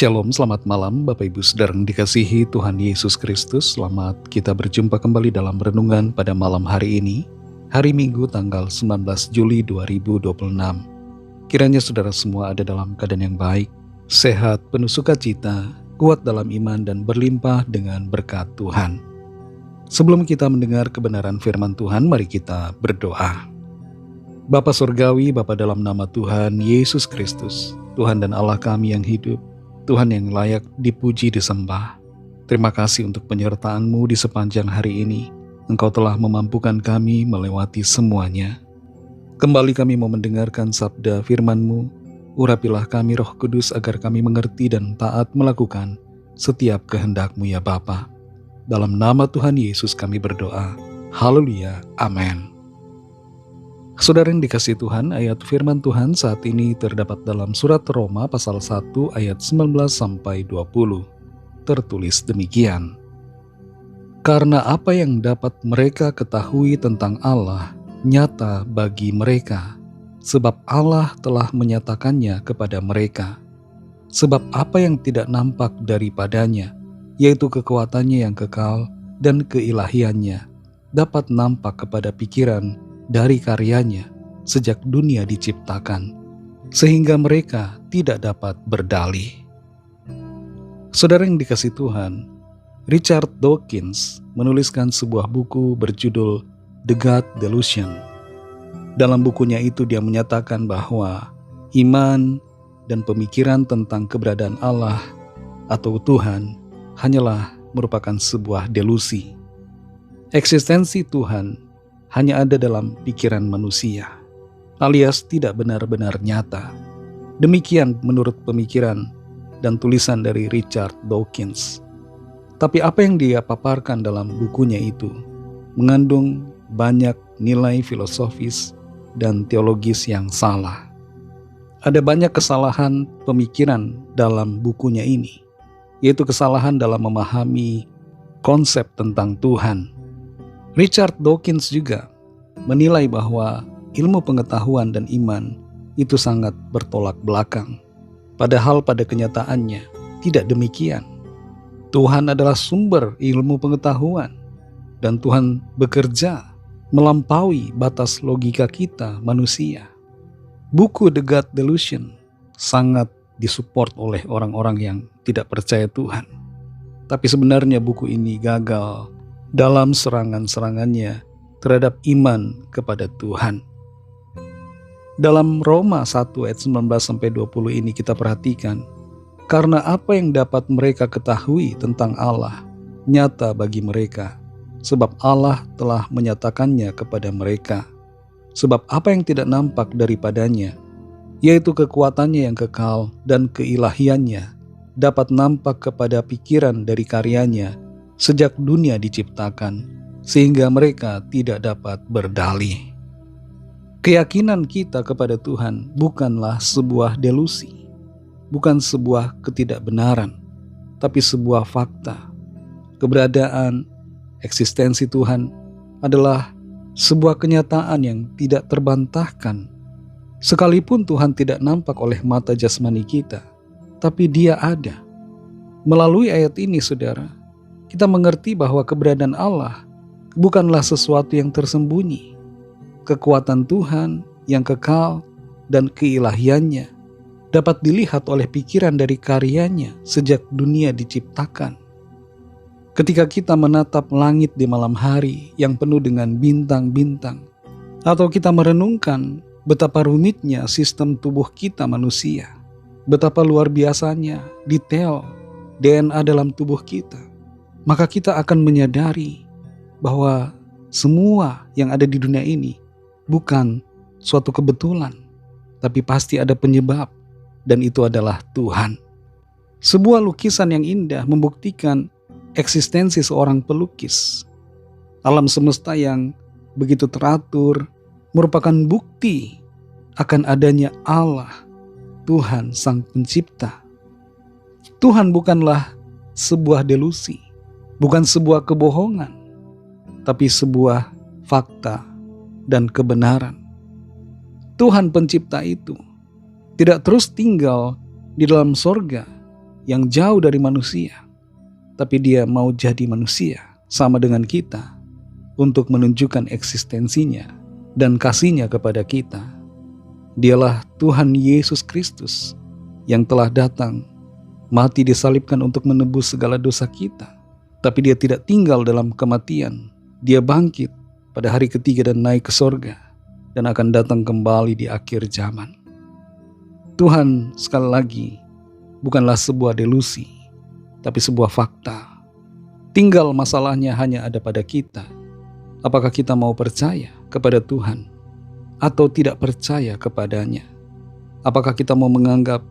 Shalom, selamat malam Bapak Ibu Saudara yang dikasihi Tuhan Yesus Kristus. Selamat kita berjumpa kembali dalam renungan pada malam hari ini, hari Minggu tanggal 19 Juli 2026. Kiranya saudara semua ada dalam keadaan yang baik, sehat, penuh sukacita, kuat dalam iman dan berlimpah dengan berkat Tuhan. Sebelum kita mendengar kebenaran firman Tuhan, mari kita berdoa. Bapa Surgawi, Bapa dalam nama Tuhan Yesus Kristus, Tuhan dan Allah kami yang hidup, Tuhan yang layak dipuji disembah. Terima kasih untuk penyertaan-Mu di sepanjang hari ini. Engkau telah memampukan kami melewati semuanya. Kembali kami mau mendengarkan sabda firman-Mu. Urapilah kami Roh Kudus agar kami mengerti dan taat melakukan setiap kehendak-Mu ya Bapa. Dalam nama Tuhan Yesus kami berdoa. Haleluya. Amin. Saudara yang dikasihi Tuhan, ayat firman Tuhan saat ini terdapat dalam surat Roma pasal 1 ayat 19-20. Tertulis demikian. Karena apa yang dapat mereka ketahui tentang Allah nyata bagi mereka, sebab Allah telah menyatakannya kepada mereka. Sebab apa yang tidak nampak daripadanya, yaitu kekuatannya yang kekal dan keilahiannya, dapat nampak kepada pikiran dari karyanya sejak dunia diciptakan, sehingga mereka tidak dapat berdalih. Saudara yang dikasihi Tuhan, Richard Dawkins menuliskan sebuah buku berjudul The God Delusion. Dalam bukunya itu dia menyatakan bahwa iman dan pemikiran tentang keberadaan Allah atau Tuhan hanyalah merupakan sebuah delusi. Eksistensi Tuhan hanya ada dalam pikiran manusia, alias tidak benar-benar nyata. Demikian menurut pemikiran dan tulisan dari Richard Dawkins. Tapi apa yang dia paparkan dalam bukunya itu mengandung banyak nilai filosofis dan teologis yang salah. Ada banyak kesalahan pemikiran dalam bukunya ini, yaitu kesalahan dalam memahami konsep tentang Tuhan. Richard Dawkins juga menilai bahwa ilmu pengetahuan dan iman itu sangat bertolak belakang. Padahal pada kenyataannya tidak demikian. Tuhan adalah sumber ilmu pengetahuan dan Tuhan bekerja melampaui batas logika kita manusia. Buku The God Delusion sangat disupport oleh orang-orang yang tidak percaya Tuhan. Tapi sebenarnya buku ini gagal dalam serangan-serangannya terhadap iman kepada Tuhan. Dalam Roma 1 ayat 19-20 ini kita perhatikan, karena apa yang dapat mereka ketahui tentang Allah nyata bagi mereka, sebab Allah telah menyatakannya kepada mereka. Sebab apa yang tidak nampak daripadanya, yaitu kekuatannya yang kekal dan keilahiannya, dapat nampak kepada pikiran dari karyanya sejak dunia diciptakan, sehingga mereka tidak dapat berdalih. Keyakinan kita kepada Tuhan bukanlah sebuah delusi, bukan sebuah ketidakbenaran, tapi sebuah fakta. Keberadaan, eksistensi Tuhan adalah sebuah kenyataan yang tidak terbantahkan. Sekalipun Tuhan tidak nampak oleh mata jasmani kita, tapi Dia ada. Melalui ayat ini, saudara, kita mengerti bahwa keberadaan Allah bukanlah sesuatu yang tersembunyi. Kekuatan Tuhan yang kekal dan keilahiannya dapat dilihat oleh pikiran dari karyanya sejak dunia diciptakan. Ketika kita menatap langit di malam hari yang penuh dengan bintang-bintang, atau kita merenungkan betapa rumitnya sistem tubuh kita manusia, betapa luar biasanya detail DNA dalam tubuh kita, maka kita akan menyadari bahwa semua yang ada di dunia ini bukan suatu kebetulan, tapi pasti ada penyebab, dan itu adalah Tuhan. Sebuah lukisan yang indah membuktikan eksistensi seorang pelukis. Alam semesta yang begitu teratur merupakan bukti akan adanya Allah, Tuhan Sang Pencipta. Tuhan bukanlah sebuah delusi, bukan sebuah kebohongan, tapi sebuah fakta dan kebenaran. Tuhan Pencipta itu tidak terus tinggal di dalam sorga yang jauh dari manusia, tapi dia mau jadi manusia sama dengan kita untuk menunjukkan eksistensinya dan kasih-Nya kepada kita. Dialah Tuhan Yesus Kristus yang telah datang, mati disalibkan untuk menebus segala dosa kita. Tapi dia tidak tinggal dalam kematian. Dia bangkit pada hari ketiga dan naik ke sorga, dan akan datang kembali di akhir zaman. Tuhan, sekali lagi, bukanlah sebuah delusi, tapi sebuah fakta. Tinggal masalahnya hanya ada pada kita. Apakah kita mau percaya kepada Tuhan atau tidak percaya kepadanya? Apakah kita mau menganggap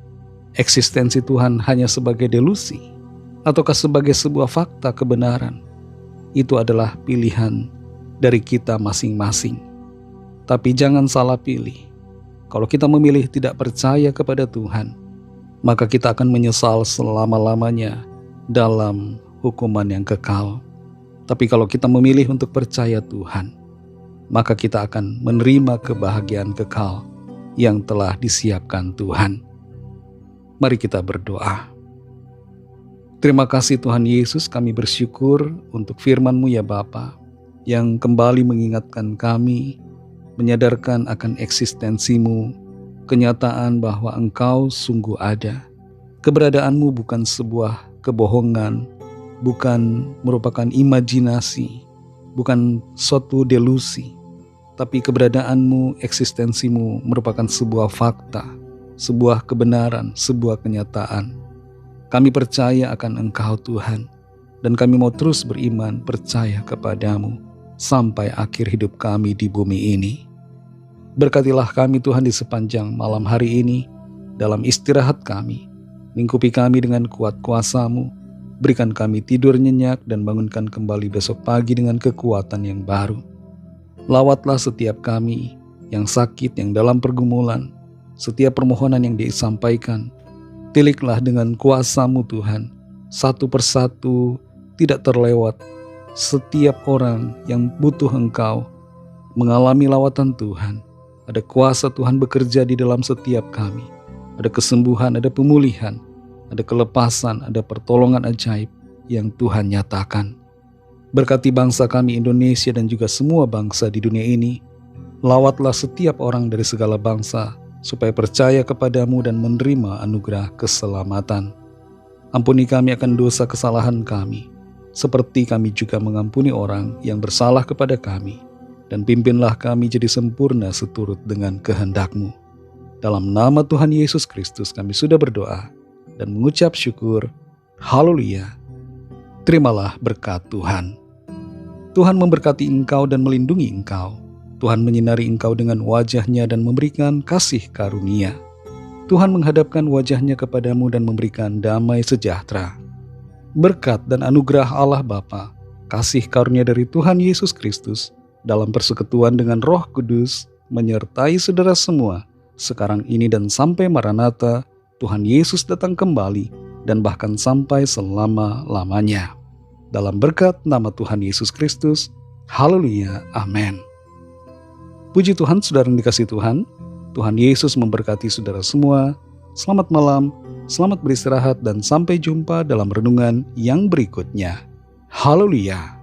eksistensi Tuhan hanya sebagai delusi ataukah sebagai sebuah fakta kebenaran? Itu adalah pilihan dari kita masing-masing. Tapi jangan salah pilih. Kalau kita memilih tidak percaya kepada Tuhan, maka kita akan menyesal selama-lamanya dalam hukuman yang kekal. Tapi kalau kita memilih untuk percaya Tuhan, maka kita akan menerima kebahagiaan kekal yang telah disiapkan Tuhan. Mari kita berdoa. Terima kasih Tuhan Yesus, kami bersyukur untuk firman-Mu ya Bapa, yang kembali mengingatkan kami, menyadarkan akan eksistensi-Mu, kenyataan bahwa Engkau sungguh ada. Keberadaan-Mu bukan sebuah kebohongan, bukan merupakan imajinasi, bukan suatu delusi, tapi keberadaan-Mu, eksistensi-Mu merupakan sebuah fakta, sebuah kebenaran, sebuah kenyataan. Kami percaya akan Engkau Tuhan, dan kami mau terus beriman, percaya kepadamu sampai akhir hidup kami di bumi ini. Berkatilah kami Tuhan di sepanjang malam hari ini, dalam istirahat kami, lingkupi kami dengan kuat kuasa-Mu, berikan kami tidur nyenyak dan bangunkan kembali besok pagi dengan kekuatan yang baru. Lawatlah setiap kami yang sakit, yang dalam pergumulan, setiap permohonan yang disampaikan. Tiliklah dengan kuasa-Mu Tuhan, satu persatu tidak terlewat. Setiap orang yang butuh Engkau mengalami lawatan Tuhan. Ada kuasa Tuhan bekerja di dalam setiap kami. Ada kesembuhan, ada pemulihan, ada kelepasan, ada pertolongan ajaib yang Tuhan nyatakan. Berkati bangsa kami Indonesia dan juga semua bangsa di dunia ini. Lawatlah setiap orang dari segala bangsa supaya percaya kepadamu dan menerima anugerah keselamatan. Ampuni kami akan dosa kesalahan kami, seperti kami juga mengampuni orang yang bersalah kepada kami. Dan pimpinlah kami jadi sempurna seturut dengan kehendak-Mu. Dalam nama Tuhan Yesus Kristus kami sudah berdoa dan mengucap syukur. Haleluya. Terimalah berkat Tuhan. Tuhan memberkati engkau dan melindungi engkau. Tuhan menyinari engkau dengan wajah-Nya dan memberikan kasih karunia. Tuhan menghadapkan wajah-Nya kepadamu dan memberikan damai sejahtera. Berkat dan anugerah Allah Bapa, kasih karunia dari Tuhan Yesus Kristus, dalam persekutuan dengan Roh Kudus, menyertai saudara semua, sekarang ini dan sampai Maranatha, Tuhan Yesus datang kembali, dan bahkan sampai selama-lamanya. Dalam berkat nama Tuhan Yesus Kristus, haleluya, amin. Puji Tuhan, saudara yang dikasihi Tuhan, Tuhan Yesus memberkati saudara semua. Selamat malam, selamat beristirahat, dan sampai jumpa dalam renungan yang berikutnya. Haleluya.